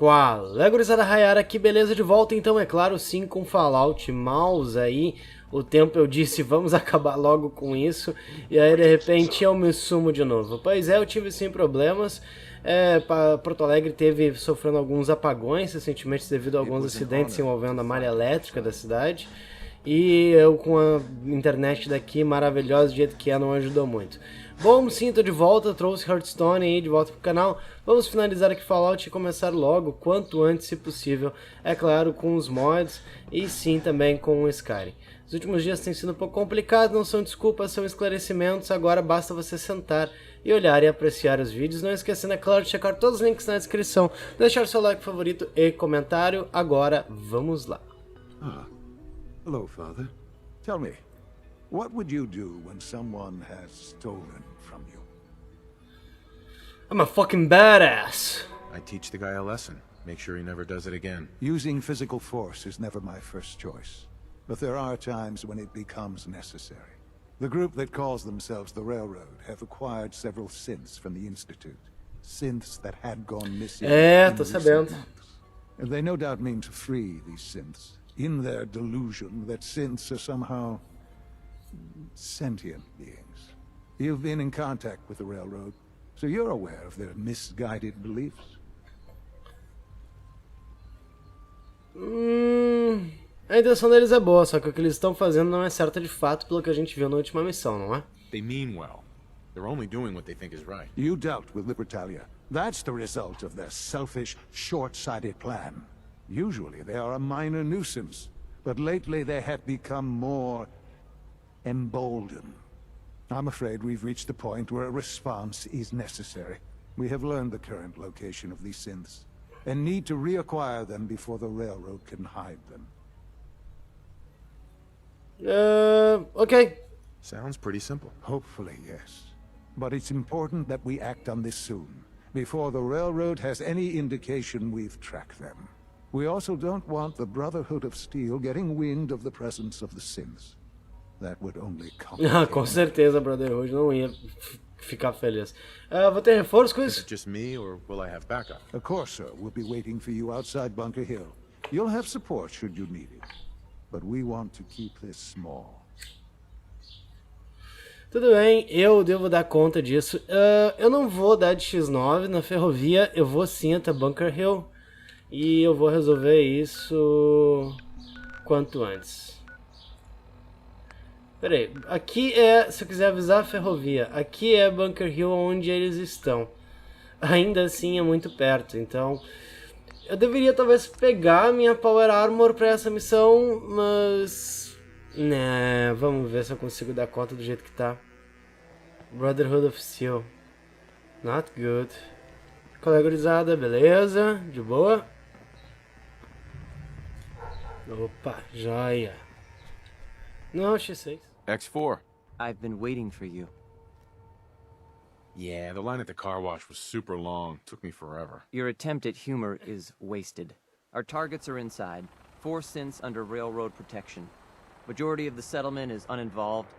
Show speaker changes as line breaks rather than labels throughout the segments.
Qual é, gurizada? RaYaR aqui, beleza? De volta então, é claro, sim, com Fallout Mouse aí. O tempo eu disse, vamos acabar logo com isso. E aí, de repente, eu me sumo de novo. Pois é, eu tive sim problemas. Porto Alegre teve sofrendo alguns apagões recentemente devido a alguns acidentes envolvendo a malha elétrica da cidade. E eu com a internet daqui maravilhosa do jeito que é, não ajudou muito. Bom, sim, tô de volta, trouxe Hearthstone aí de volta pro canal. Vamos finalizar aqui Fallout e começar logo, quanto antes se possível. É claro, com os mods e sim também com o Skyrim. Os últimos dias têm sido um pouco complicados, não são desculpas, são esclarecimentos. Agora basta você sentar e olhar e apreciar os vídeos. Não esquecendo, é claro, de checar todos os links na descrição, deixar seu like favorito e comentário. Agora, vamos lá.
Hello, Father. Tell me, what would you do when someone has stolen from you?
I'm a fucking badass.
I teach the guy a lesson. Make sure he never does it again.
Using physical force is never my first choice, but there are times when it becomes necessary. The group that calls themselves the Railroad have acquired several synths from the Institute. Synths that had gone missing in
tô
recent
sabendo.
months. And they no doubt mean to free these synths, in their delusion that synths are somehow sentient beings. You've been in contact with the Railroad, so you're aware of their misguided beliefs.
A intenção deles é boa, só que o que eles estão fazendo não é certo de fato pelo que a gente viu na última missão, não é?
They mean well. They're only doing what they think is right.
You dealt with Libertalia. That's the result of their selfish, short-sighted plan. Usually they are a minor nuisance, but lately they have become more emboldened. I'm afraid we've reached the point where a response is necessary. We have learned the current location of these synths, and need to reacquire them before the Railroad can hide them.
Ok.
Sounds pretty simple.
Hopefully, yes. But it's important that we act on this soon, before the Railroad has any indication we've tracked them. We also don't want the Brotherhood of Steel getting wind of the presence of the synths. That would only complicate.
Com certeza a Brotherhood não ia ficar feliz. Vou ter reforço com
Is
isso?
it just me, or will I have backup?
Of course, sir. We'll be waiting for you outside Bunker Hill. You'll have support should you need it. But we want to keep this small.
Tudo bem, eu devo dar conta disso. Eu não vou dar de X9 na ferrovia, eu vou sim até Bunker Hill. E eu vou resolver isso quanto antes. Pera aí, aqui é, se eu quiser avisar a ferrovia, aqui é Bunker Hill onde eles estão. Ainda assim é muito perto, então eu deveria talvez pegar a minha Power Armor pra essa missão, mas né, vamos ver se eu consigo dar conta do jeito que tá. Brotherhood of S.P.E.C.I.A.L. Not good. Colega gurizada, beleza? De boa? Opa, joia. Não, X6.
X4.
I've been waiting for you.
Yeah, the line at the car wash was super long. Took me forever.
Your attempt at humor is wasted. Our targets are inside. 4 synths under railroad protection. Majority of the settlement is uninvolved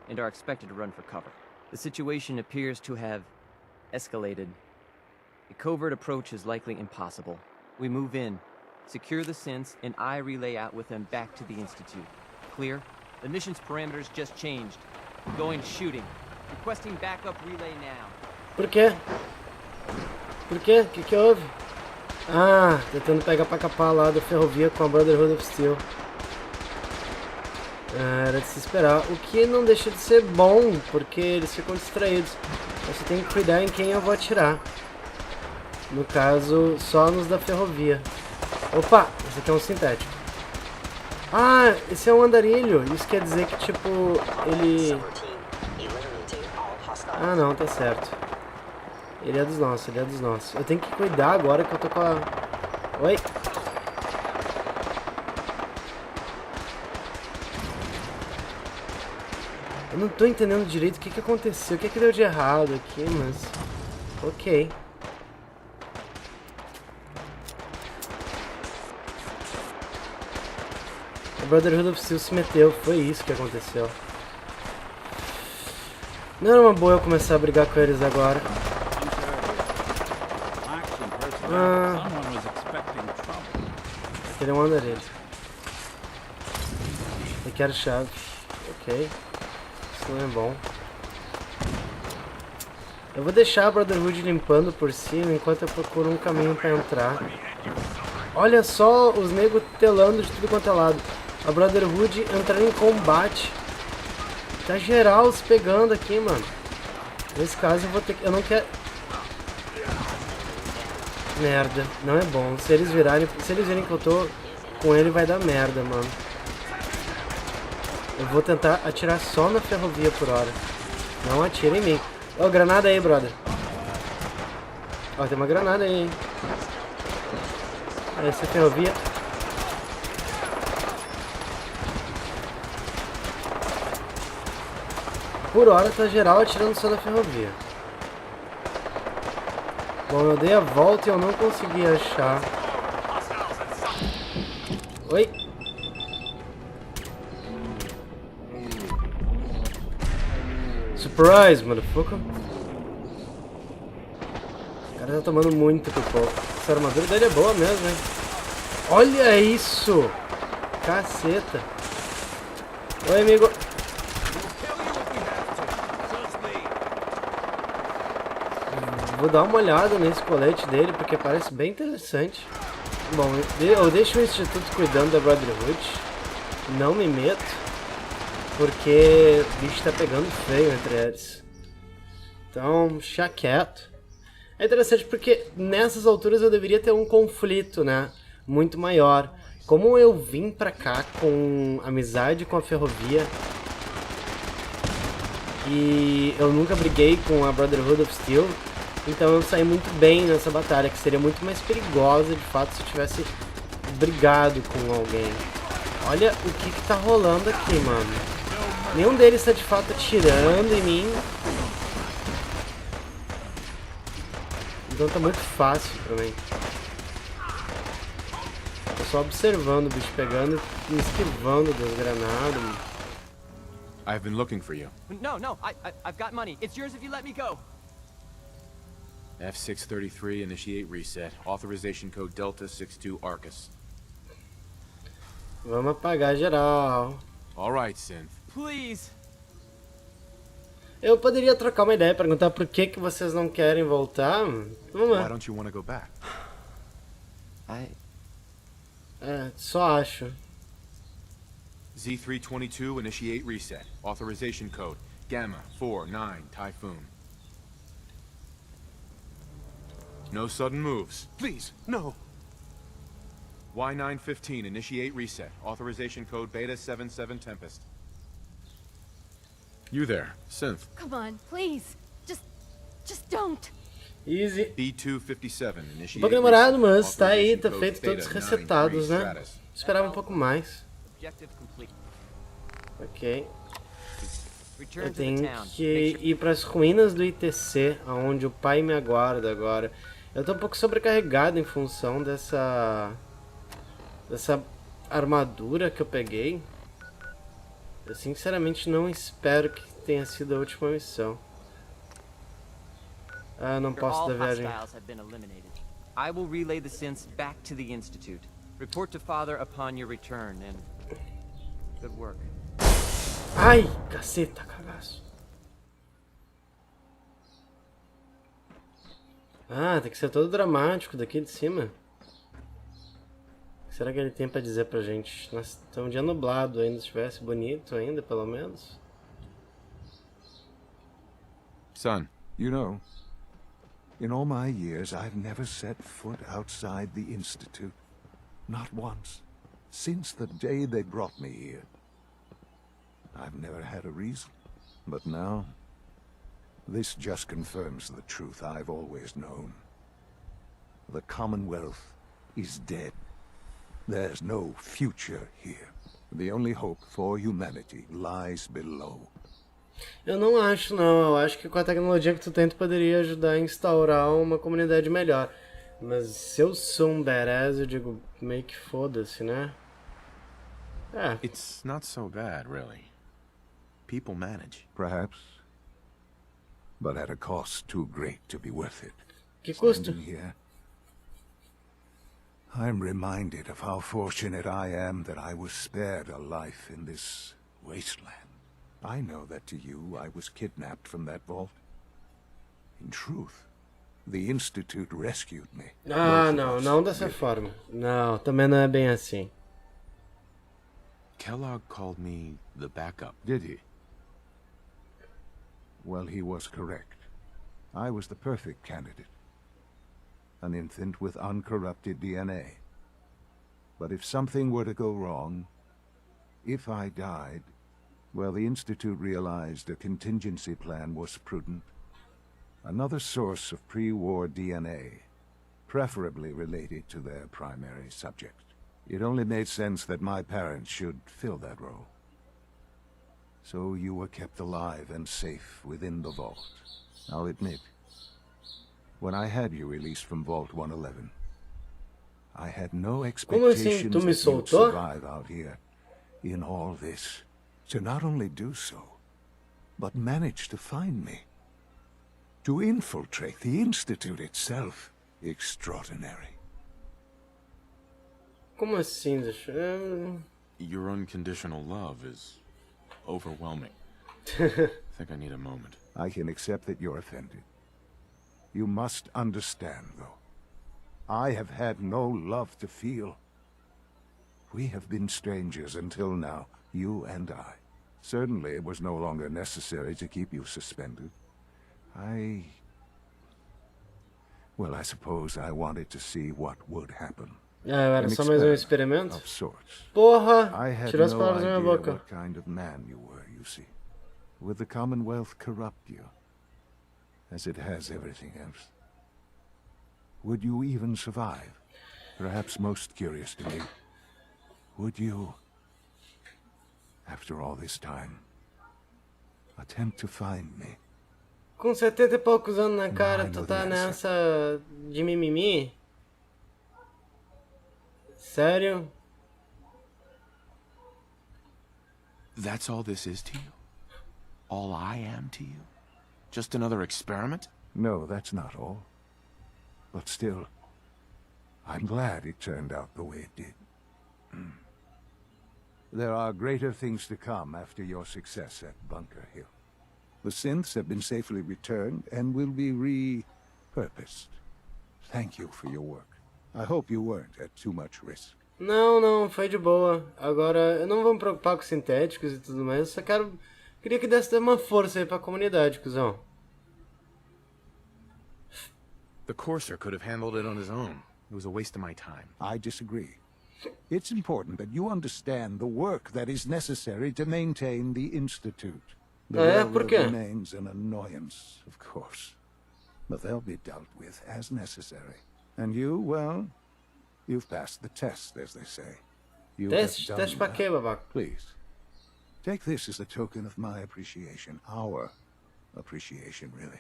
and are expected to run for cover. The situation appears to have escalated. A covert approach is likely impossible. We move in, secure the synths, and I relay out with them back to the Institute. Clear? The mission's parameters just changed. Going shooting. Requesting backup relay now.
Por quê? Por quê? O que houve? Ah, tentando pegar pra capar lá da ferrovia com a Brotherhood of Steel. Era de se esperar. O que não deixa de ser bom, porque eles ficam distraídos. Você tem que cuidar em quem eu vou atirar. No caso, só nos da ferrovia. Opa, esse aqui é um sintético. Ah, esse é um andarilho. Isso quer dizer que, tipo, ele... Ah, não, tá certo. Ele é dos nossos, ele é dos nossos. Eu tenho que cuidar agora que eu tô com a... Oi? Eu não tô entendendo direito o que aconteceu, o que deu de errado aqui, mas... Ok. A Brotherhood of S.P.E.C.I.A.L se meteu, foi isso que aconteceu. Não era uma boa eu começar a brigar com eles agora. Ele é um andarilho. Eu quero chave. Ok. Isso não é bom. Eu vou deixar a Brotherhood limpando por cima enquanto eu procuro um caminho pra entrar. Olha só os negros telando de tudo quanto é lado. A Brotherhood entrando em combate. Tá geral se pegando aqui, mano. Nesse caso eu vou ter que... Eu não quero... Merda. Não é bom. Se eles virem que eu tô com ele, vai dar merda, mano. Eu vou tentar atirar só na ferrovia por hora. Não atira em mim. Ó, granada aí, brother. Ó, tem uma granada aí, hein. Essa ferrovia... Por hora tá geral atirando só na ferrovia. Bom, eu dei a volta e eu não consegui achar. Oi? Surprise, motherfucker. O cara tá tomando muito pipoca. Essa armadura dele é boa mesmo, hein? Olha isso! Caceta. Oi, amigo. Vou dar uma olhada nesse colete dele, porque parece bem interessante. Bom, eu deixo o Instituto cuidando da Brotherhood. Não me meto, porque o bicho tá pegando feio entre eles. Então, deixa quieto. É interessante porque nessas alturas eu deveria ter um conflito, né? Muito maior. Como eu vim pra cá com amizade com a ferrovia e eu nunca briguei com a Brotherhood of Steel, então eu saí muito bem nessa batalha, que seria muito mais perigosa, de fato, se eu tivesse brigado com alguém. Olha o que tá rolando aqui, mano. Nenhum deles tá de fato atirando em mim. Então tá muito fácil pra mim. Tô só observando o bicho pegando e me esquivando das granadas.
I've been looking for you.
No, I've got money. It's yours if you let me go.
F633, initiate reset. Authorization code Delta 62 Arcus.
Vamos apagar geral.
All right, Synth.
Please.
Eu poderia trocar uma ideia, perguntar por que vocês não querem voltar. Vamos
Why
lá.
don't you want to go back?
Só acho.
Z322, initiate reset. Authorization code Gamma 49 Typhoon. No sudden moves.
Please, no.
Y915, initiate reset. Authorization code Beta 77 Tempest. You there, Synth.
Come on, please. Just don't.
Easy.
B257, initiate
Um pouco demorado,
reset.
mas tá aí, tá
Authorization
feito
code
todos
Beta
resetados,
93
né?
Stratus.
Esperava um pouco mais.
Objective complete.
Ok.
Return
Eu
to the
tenho
town.
que ir para as ruínas do ITC, onde o pai me aguarda agora. Eu tô um pouco sobrecarregado em função dessa armadura que eu peguei. Eu sinceramente não espero que tenha sido a última missão. Ah, não posso dar viagem.
Hostiles have been eliminated. I will relay the synths back to the Institute. Report to Father upon your return, and good work.
Ai, caceta, cagaço. Ah, tem que ser todo dramático daqui de cima. O que será que ele tem pra dizer pra gente? Nós estamos um dia nublado ainda, se estivesse bonito ainda, pelo menos.
Son,
You know, in all my years, I've never set foot outside the Institute. Not once. Since the day they brought me here. I've never had a reason. But now, this just confirms the truth I've always known. The Commonwealth is dead. There's no future here. The only hope for humanity lies below.
Eu não acho, não. Eu acho que com a tecnologia que tu tem, tu poderia ajudar a instaurar uma comunidade melhor. Mas se eu sou um badass, eu digo, meio que foda-se, né? É.
it's not so bad, really. People manage.
Perhaps. But at a cost too great to be worth it.
Que custo?
Standing here, I'm reminded of how fortunate I am that I was spared a life in this wasteland. I know that to you, I was kidnapped from that vault. In truth, the Institute rescued me.
Ah,
Both of
não,
us,
não dessa
really.
forma. Não, também não é bem assim.
Kellogg called me the backup.
Did he? Well, he was correct. I was the perfect candidate. An infant with uncorrupted DNA. But if something were to go wrong, if I died, well, the Institute realized a contingency plan was prudent. Another source of pre-war DNA, preferably related to their primary subject. It only made sense that my parents should fill that role. So you were kept alive and safe within the vault. I'll admit, when I had you released from Vault 111, I had no expectations
tu me
that you'd
soltou?
survive out here in all this. To not only do so, but manage to find me. To infiltrate the Institute itself. Extraordinary.
Como assim? Deixa
Your unconditional love is overwhelming. I think I need a moment.
I can accept that you're offended. You must understand, though. I have had no love to feel. We have been strangers until now, you and I. Certainly it was no longer necessary to keep you suspended. Well, I suppose I wanted to see what would happen.
Ah, eu era só mais um experimento?
Of sorts.
Porra!
I had
Tirou as
no
palavras da minha
idea
boca.
what kind of man you were, you see. Would the Commonwealth corrupt you? As it has everything else? Would you even survive? Perhaps most curious to me, would you, after all this time, attempt to find me?
Com 70 e poucos anos na cara,
Não,
tu
não
tá
tem
nessa de mimimi? Sério?
That's all this is to you? All I am to you? Just another experiment?
No, that's not all. But still, I'm glad it turned out the way it did. There are greater things to come after your success at Bunker Hill. The synths have been safely returned and will be repurposed. Thank you for your work. I hope you weren't at too much risk.
Não, não, foi de boa. Agora, eu não vou me preocupar com sintéticos e tudo mais, eu só queria que desse uma força aí pra comunidade, cuzão.
The Courser could have handled it on his own. It was a waste of my time.
I disagree. It's important that you understand the work that is necessary to maintain the Institute. The
por
railroad
quê?
remains an annoyance, of course. But they'll be dealt with as necessary. And you, well, you've passed the test, as they say. You have done
Teste pra
well.
quê, babaca?
Please, take this as a token of my appreciation. Our appreciation, really.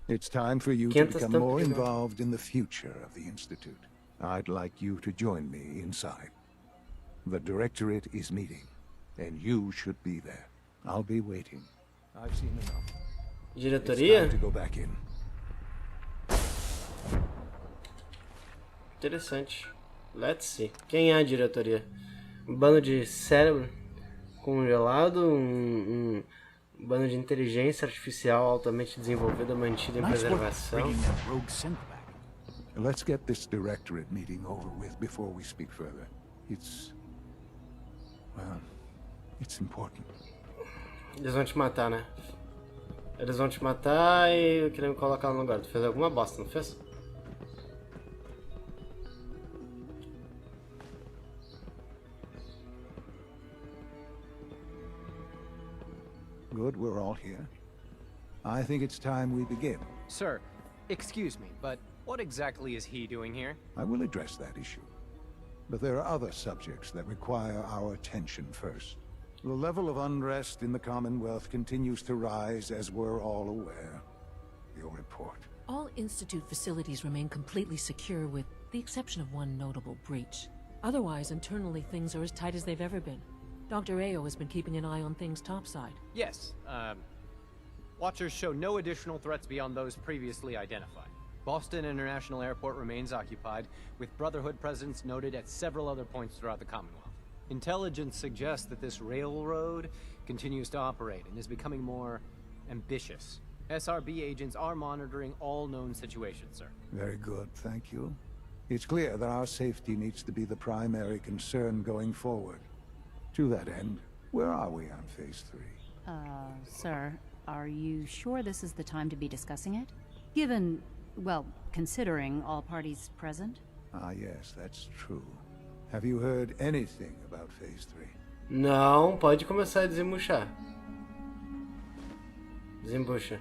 It's time for you to
500
become more
tampico.
involved in the future of the Institute. I'd like you to join me inside. The Directorate is meeting, and you should be there. I'll be waiting. I've seen enough. It's
Diretoria?
time to go back in.
Interessante. Let's see. Quem é a diretoria? Um bando de cérebro congelado, um bando de inteligência artificial altamente desenvolvida, mantida em preservação.
Let's get this Directorate meeting over with before we speak further. It's important.
Eles vão te matar, né? Eles vão te matar e eu queria me colocar no lugar. Tu fez alguma bosta, não fez?
Good, we're all here. I think it's time we begin.
Sir, excuse me, but what exactly is he doing here?
I will address that issue. But there are other subjects that require our attention first. The level of unrest in the Commonwealth continues to rise, as we're all aware. Your report.
All Institute facilities remain completely secure with the exception of one notable breach. Otherwise, internally things are as tight as they've ever been. Dr. Ao has been keeping an eye on things topside.
Yes, Watchers show no additional threats beyond those previously identified. Boston International Airport remains occupied, with Brotherhood presence noted at several other points throughout the Commonwealth. Intelligence suggests that this railroad continues to operate and is becoming more ambitious. SRB agents are monitoring all known situations, sir.
Very good, thank you. It's clear that our safety needs to be the primary concern going forward. To that end, where are we on Phase 3?
Sir, are you sure this is the time to be discussing it? Given, well, considering all parties present?
Ah, yes, that's true. Have you heard anything about Phase 3?
Não, pode começar a desembuchar. Desembucha.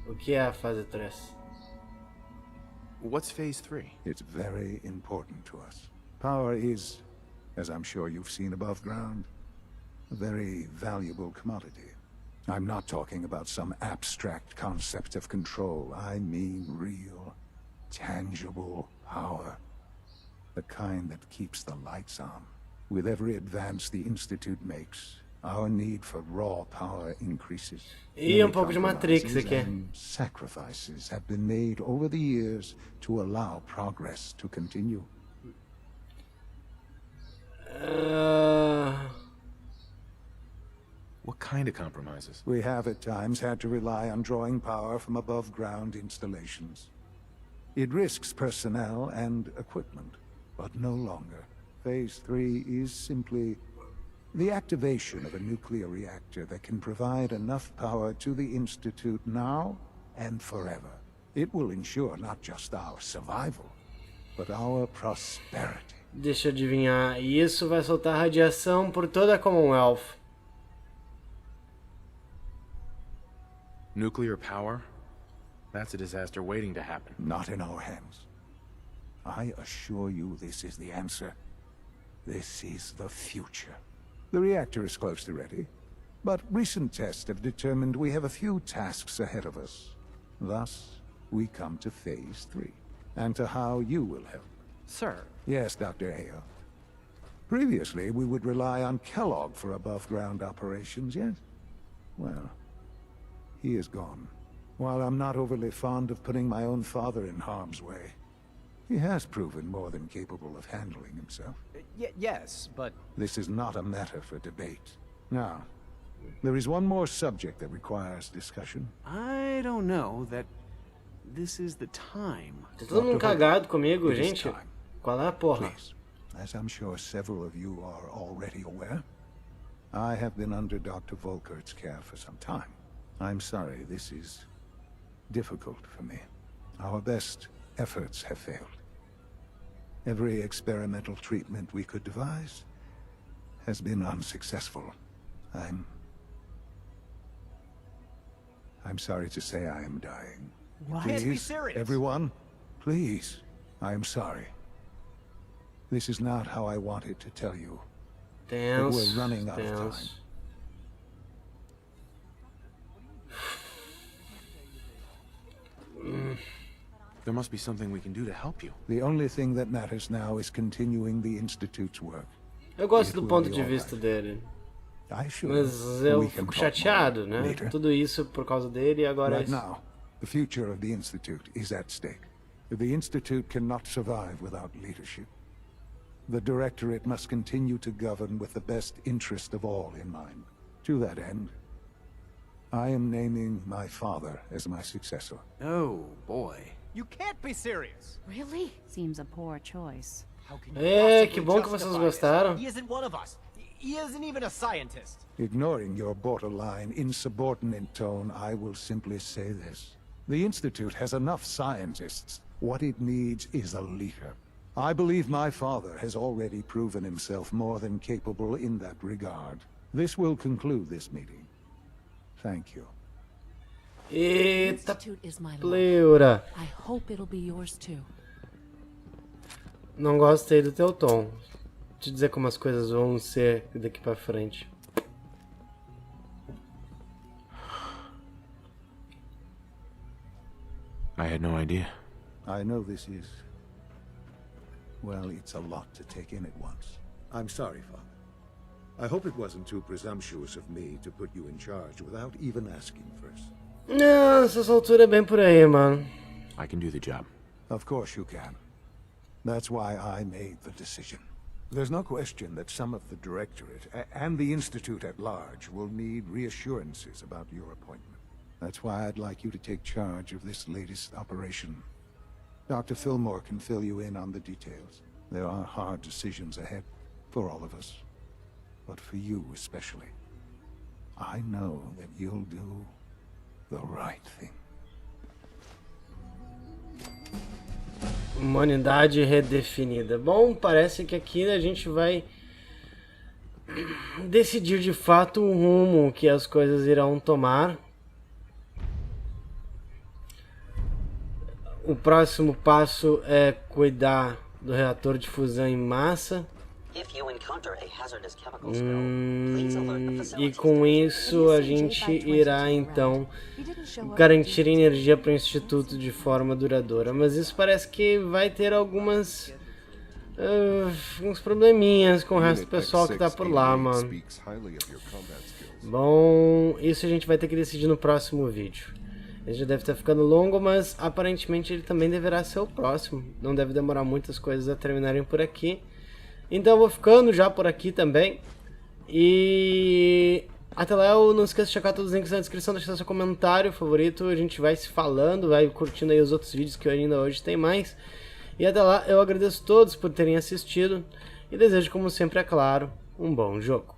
O que é a fase 3?
What's Phase 3?
It's very important to us. Power is, as I'm sure you've seen above ground, a very valuable commodity. I'm not talking about some abstract concept of control. I mean real, tangible power. The kind that keeps the lights on. With every advance the Institute makes, our need for raw power increases.
E pouco de Matrix aqui.
And sacrifices have been made over the years to allow progress to continue.
What kind of compromises?
We have at times had to rely on drawing power from above-ground installations. It risks personnel and equipment, but no longer. Phase 3 is simply the activation of a nuclear reactor that can provide enough power to the Institute now and forever. It will ensure not just our survival, but our prosperity.
Deixa eu adivinhar. Isso vai soltar radiação por toda a Commonwealth.
Nuclear power? That's a disaster waiting to happen.
Not in our hands. I assure you this is the answer. This is the future. The reactor is close to ready, but recent tests have determined we have a few tasks ahead of us. Thus, we come to Phase 3, and to how you will help.
Sir.
Yes, Dr. A.O. Previously, we would rely on Kellogg for above-ground operations, yes? Well, he is gone. While I'm not overly fond of putting my own father in harm's way, he has proven more than capable of handling himself.
Yes, but...
This is not a matter for debate. Now, there is one more subject that requires discussion.
I don't know that this is the time.
Tá todo mundo cagado comigo,
It is
gente.
time.
Qual é a porra?
Please, as I'm sure several of you are already aware, I have been under Dr. Volkert's care for some time. I'm sorry, this is difficult for me. Our best efforts have failed. Every experimental treatment we could devise has been unsuccessful. I'm sorry to say I am dying.
What?
Please,
Be serious.
everyone, please, I am sorry. This is not how I wanted to tell you. But we're running out of time.
There must be something we can do to help you.
The only thing that matters now is continuing the Institute's work.
Eu gosto
It
do
will
ponto
be
de
all
vista
right.
dele.
I should.
Mas eu
We can
fico
talk
chateado,
more
né?
later.
Tudo isso por causa dele e agora
Right
isso.
now, the future of the Institute is at stake. The Institute cannot survive without leadership. The Directorate must continue to govern with the best interest of all in mind. To that end, I am naming my father as my successor.
Oh, boy.
You can't be serious!
Really?
Seems a poor choice.
How can you
É,
possibly
que bom que vocês
justify this?
gostaram.
He isn't one of us. He isn't even a scientist.
Ignoring your borderline, insubordinate tone, I will simply say this. The Institute has enough scientists. What it needs is a leader. I believe my father has already proven himself more than capable in that regard. This will conclude this meeting. Thank you.
The
Eita
Institute is my life.
pleura.
I hope it'll be yours too.
Não gostei do teu tom. Vou te dizer como as coisas vão ser daqui pra frente.
I had no idea.
I know this is... well, it's a lot to take in at once.
I'm sorry, Father. I hope it wasn't too presumptuous of me to put you in charge without even asking first.
Não, essas alturas é bem por aí, mano.
I can do the job.
Of course you can. That's why I made the decision. There's no question that some of the Directorate and the Institute at large will need reassurances about your appointment. That's why I'd like you to take charge of this latest operation. Dr. Fillmore can fill you in on the details. There are hard decisions ahead for all of us, but for you especially. I know that you'll do the right thing.
Humanidade redefinida. Bom, parece que aqui a gente vai decidir de fato o rumo que as coisas irão tomar. O próximo passo é cuidar do reator de fusão em massa. E com isso a gente irá então garantir energia para o Instituto de forma duradoura. Mas isso parece que vai ter uns probleminhas com o resto do pessoal que tá por lá, mano. Bom, isso a gente vai ter que decidir no próximo vídeo. Ele já deve estar ficando longo, mas aparentemente ele também deverá ser o próximo. Não deve demorar muitas coisas a terminarem por aqui. Então eu vou ficando já por aqui também. E até lá, não esqueça de checar todos os links na descrição, deixar seu comentário favorito. A gente vai se falando, vai curtindo aí os outros vídeos que ainda hoje tem mais. E até lá, eu agradeço a todos por terem assistido. E desejo, como sempre, é claro, um bom jogo.